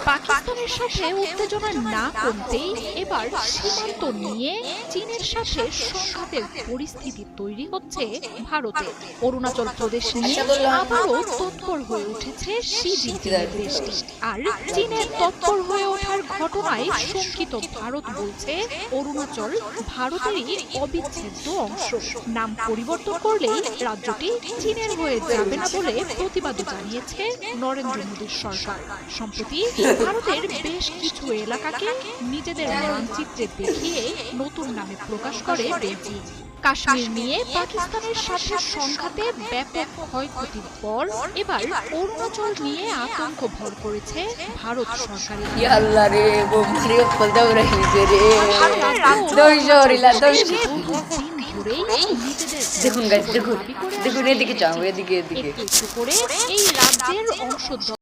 পাকিস্তানের সাথে উত্তেজনা না কমতেই এবার সীমান্ত নিয়ে চীনের সাথে সংঘাতের পরিস্থিতি তৈরি হচ্ছে ভারতে। অরুণাচল প্রদেশ নিয়ে আবারও তৎপর হয়ে উঠেছে শি জিনপিংয়ের দেশটি। আর চীনের তৎপর হয়ে ওঠার ঘটনায় শঙ্কিত ভারত বলছে অরুণাচল ভারতেরই অবিচ্ছেদ্য অংশ। নাম পরিবর্তন করলেই রাজ্যটি চীনের হয়ে যাবে না বলে প্রতিবাদ জানিয়েছে নরেন্দ্র মোদীর সরকার। সম্প্রতি ভারতের বেশ কিছু এলাকাকে নিজেদের মানচিত্রে দেখিয়ে নতুন নামে প্রকাশ করে বেইজিং। কাশ্মীর নিয়ে পাকিস্তানের সাথে সংঘাতে ব্যাপক ক্ষয়ক্ষতির পর এবার অরুণাচল নিয়ে আতঙ্ক ভর করেছে ভারত সরকার। দেখুন গাইস, দেখুন এদিকে যাও, এদিকে এই রাজ্যের অংশ